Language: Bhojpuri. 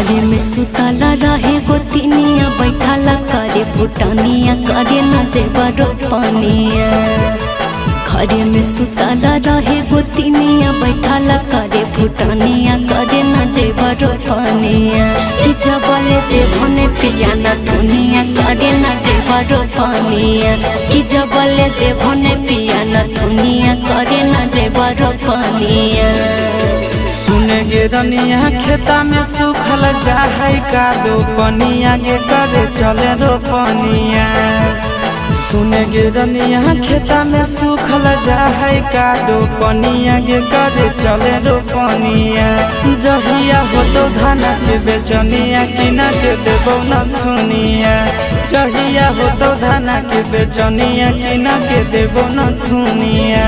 घरे में सुतला रहे गोतिनिया बैठाला करे फुटनिया करे न जेबर पनिया। घरे में सुतला रहे गोतिनिया बैठाला करे फुटनिया करे न जेबर पनिया। कि जबले देवने पिया न दुनिया करे न जेबर पनिया। कि जबले देवने पिया न दुनिया करे न जेबर पनिया। सुने गे रनिया खेता में सुखल जाहै कादो पनिया गे करे चले रो पनिया। सुने गे रनिया खेता में सुखल जाहै कादो पनिया गे करे चले रो पनिया। जहिया हो तो धाना के बेचनिया किना के देबो न थुनिया। जहिया हो तो धाना के बेचनिया किना के देबो न थुनिया।